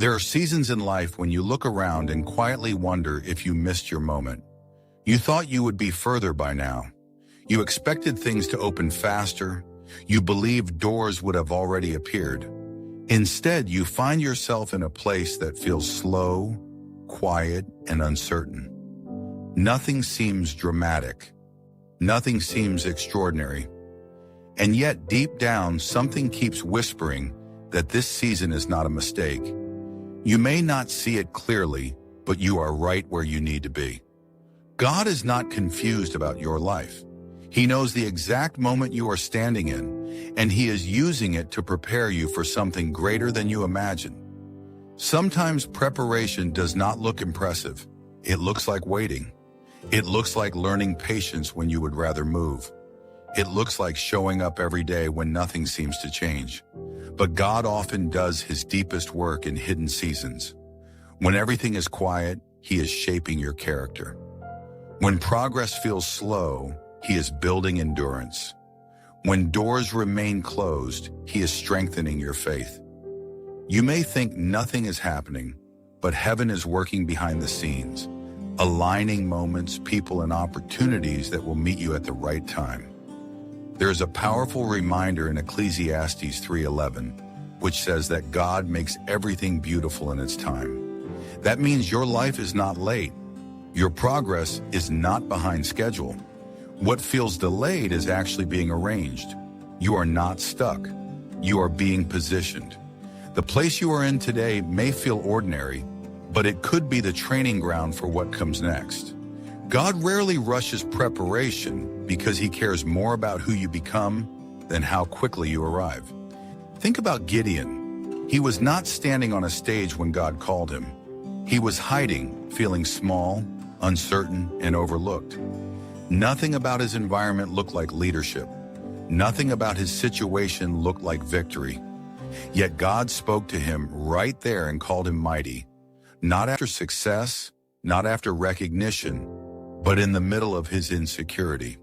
There are seasons in life when you look around and quietly wonder if you missed your moment. You thought you would be further by now. You expected things to open faster. You believed doors would have already appeared. Instead, you find yourself in a place that feels slow, quiet, and uncertain. Nothing seems dramatic. Nothing seems extraordinary. And yet, deep down, something keeps whispering that this season is not a mistake. You may not see it clearly, but you are right where you need to be. God is not confused about your life. He knows the exact moment you are standing in, and He is using it to prepare you for something greater than you imagine. Sometimes preparation does not look impressive. It looks like waiting. It looks like learning patience when you would rather move. It looks like showing up every day when nothing seems to change. But God often does His deepest work in hidden seasons. When everything is quiet, He is shaping your character. When progress feels slow, He is building endurance. When doors remain closed, He is strengthening your faith. You may think nothing is happening, but heaven is working behind the scenes, aligning moments, people, and opportunities that will meet you at the right time. There is a powerful reminder in Ecclesiastes 3:11, which says that God makes everything beautiful in its time. That means your life is not late. Your progress is not behind schedule. What feels delayed is actually being arranged. You are not stuck. You are being positioned. The place you are in today may feel ordinary, but it could be the training ground for what comes next. God rarely rushes preparation because He cares more about who you become than how quickly you arrive. Think about Gideon. He was not standing on a stage when God called him. He was hiding, feeling small, uncertain, and overlooked. Nothing about his environment looked like leadership. Nothing about his situation looked like victory. Yet God spoke to him right there and called him mighty. Not after success, not after recognition, but in the middle of his insecurity.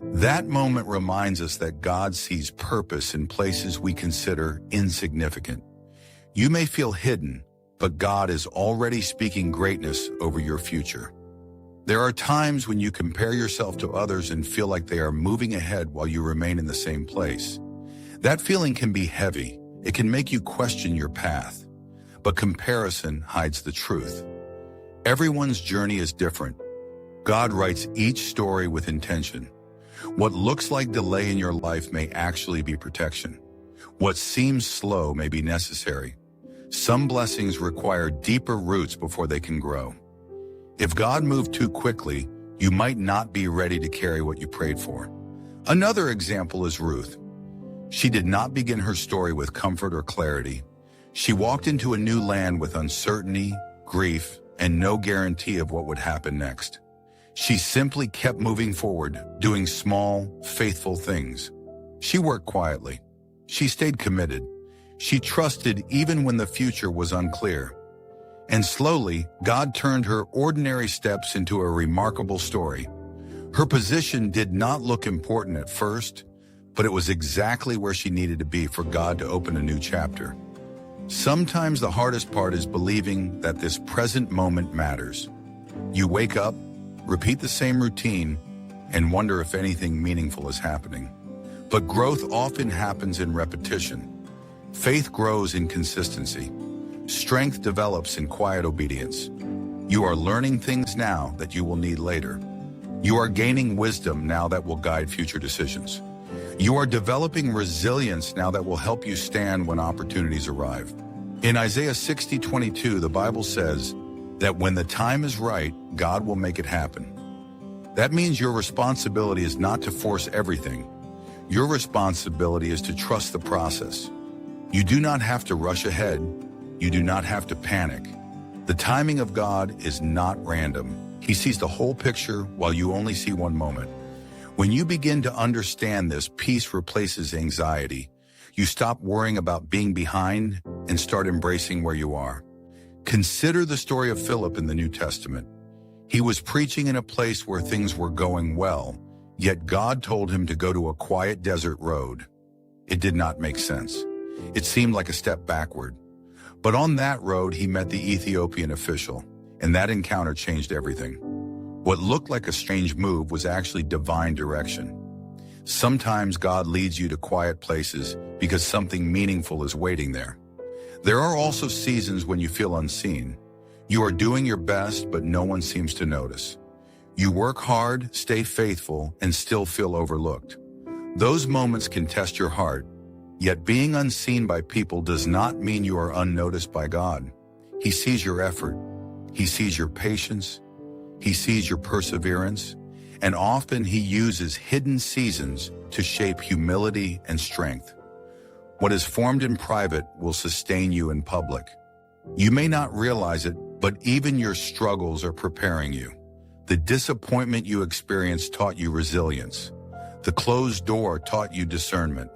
That moment reminds us that God sees purpose in places we consider insignificant. You may feel hidden, but God is already speaking greatness over your future. There are times when you compare yourself to others and feel like they are moving ahead while you remain in the same place. That feeling can be heavy. It can make you question your path. But comparison hides the truth. Everyone's journey is different. God writes each story with intention. What looks like delay in your life may actually be protection. What seems slow may be necessary. Some blessings require deeper roots before they can grow. If God moved too quickly, you might not be ready to carry what you prayed for. Another example is Ruth. She did not begin her story with comfort or clarity. She walked into a new land with uncertainty, grief, and no guarantee of what would happen next. She simply kept moving forward, doing small, faithful things. She worked quietly. She stayed committed. She trusted even when the future was unclear. And slowly, God turned her ordinary steps into a remarkable story. Her position did not look important at first, but it was exactly where she needed to be for God to open a new chapter. Sometimes the hardest part is believing that this present moment matters. You wake up, repeat the same routine, and wonder if anything meaningful is happening. But growth often happens in repetition. Faith grows in consistency. Strength develops in quiet obedience. You are learning things now that you will need later. You are gaining wisdom now that will guide future decisions. You are developing resilience now that will help you stand when opportunities arrive. In Isaiah 60:22, the Bible says that when the time is right, God will make it happen. That means your responsibility is not to force everything. Your responsibility is to trust the process. You do not have to rush ahead. You do not have to panic. The timing of God is not random. He sees the whole picture while you only see one moment. When you begin to understand this, peace replaces anxiety. You stop worrying about being behind and start embracing where you are. Consider the story of Philip in the New Testament. He was preaching in a place where things were going well, yet God told him to go to a quiet desert road. It did not make sense. It seemed like a step backward. But on that road, he met the Ethiopian official, and that encounter changed everything. What looked like a strange move was actually divine direction. Sometimes God leads you to quiet places because something meaningful is waiting there. There are also seasons when you feel unseen. You are doing your best, but no one seems to notice. You work hard, stay faithful, and still feel overlooked. Those moments can test your heart, yet being unseen by people does not mean you are unnoticed by God. He sees your effort. He sees your patience. He sees your perseverance. And often he uses hidden seasons to shape humility and strength. What is formed in private will sustain you in public. You may not realize it, but even your struggles are preparing you. The disappointment you experienced taught you resilience. The closed door taught you discernment.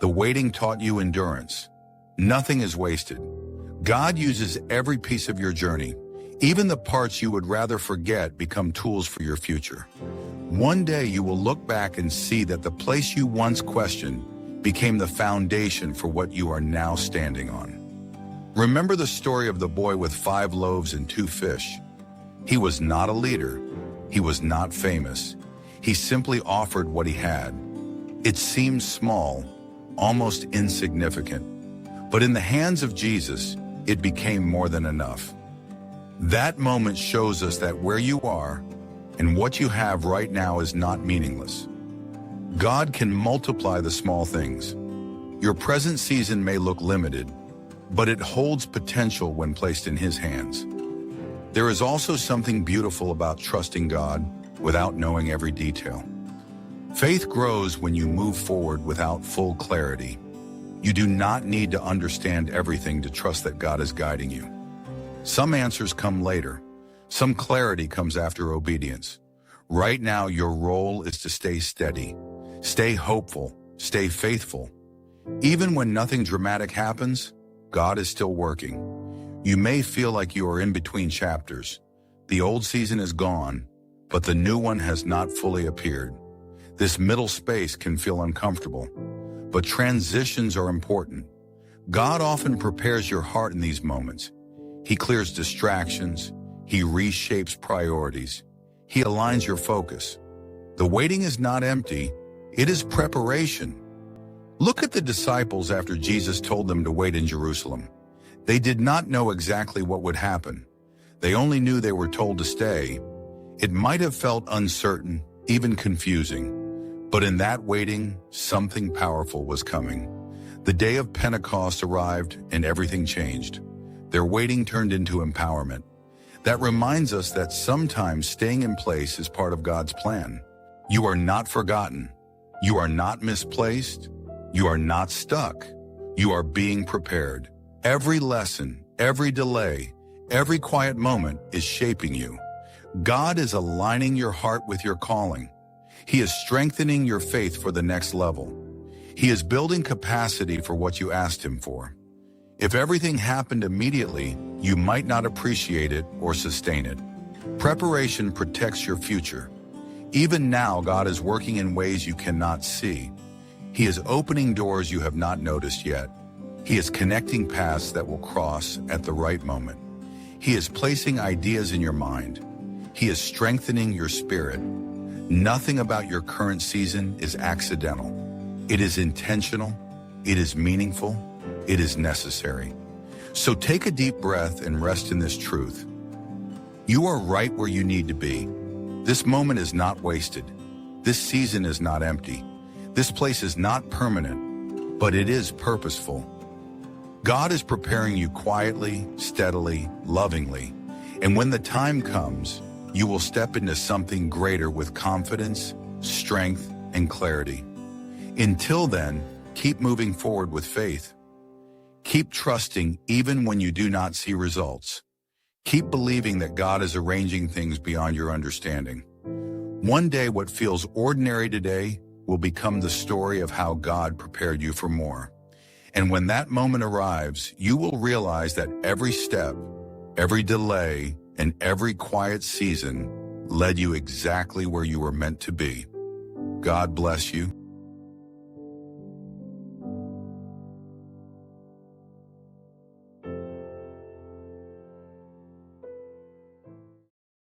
The waiting taught you endurance. Nothing is wasted. God uses every piece of your journey. Even the parts you would rather forget become tools for your future. One day you will look back and see that the place you once questioned became the foundation for what you are now standing on. Remember the story of the boy with 5 loaves and 2 fish. He was not a leader. He was not famous. He simply offered what he had. It seemed small, almost insignificant. But in the hands of Jesus, it became more than enough. That moment shows us that where you are and what you have right now is not meaningless. God can multiply the small things. Your present season may look limited, but it holds potential when placed in His hands. There is also something beautiful about trusting God without knowing every detail. Faith grows when you move forward without full clarity. You do not need to understand everything to trust that God is guiding you. Some answers come later. Some clarity comes after obedience. Right now, your role is to stay steady. Stay hopeful, stay faithful. Even when nothing dramatic happens, God is still working. You may feel like you are in between chapters. The old season is gone, but the new one has not fully appeared. This middle space can feel uncomfortable, but transitions are important. God often prepares your heart in these moments. He clears distractions. He reshapes priorities. He aligns your focus. The waiting is not empty. It is preparation. Look at the disciples after Jesus told them to wait in Jerusalem. They did not know exactly what would happen. They only knew they were told to stay. It might have felt uncertain, even confusing. But in that waiting, something powerful was coming. The day of Pentecost arrived and everything changed. Their waiting turned into empowerment. That reminds us that sometimes staying in place is part of God's plan. You are not forgotten. You are not misplaced. You are not stuck. You are being prepared. Every lesson, every delay, every quiet moment is shaping you. God is aligning your heart with your calling. He is strengthening your faith for the next level. He is building capacity for what you asked Him for. If everything happened immediately, you might not appreciate it or sustain it. Preparation protects your future. Even now, God is working in ways you cannot see. He is opening doors you have not noticed yet. He is connecting paths that will cross at the right moment. He is placing ideas in your mind. He is strengthening your spirit. Nothing about your current season is accidental. It is intentional. It is meaningful. It is necessary. So take a deep breath and rest in this truth. You are right where you need to be. This moment is not wasted. This season is not empty. This place is not permanent, but it is purposeful. God is preparing you quietly, steadily, lovingly. And when the time comes, you will step into something greater with confidence, strength, and clarity. Until then, keep moving forward with faith. Keep trusting even when you do not see results. Keep believing that God is arranging things beyond your understanding. One day, what feels ordinary today will become the story of how God prepared you for more. And when that moment arrives, you will realize that every step, every delay, and every quiet season led you exactly where you were meant to be. God bless you.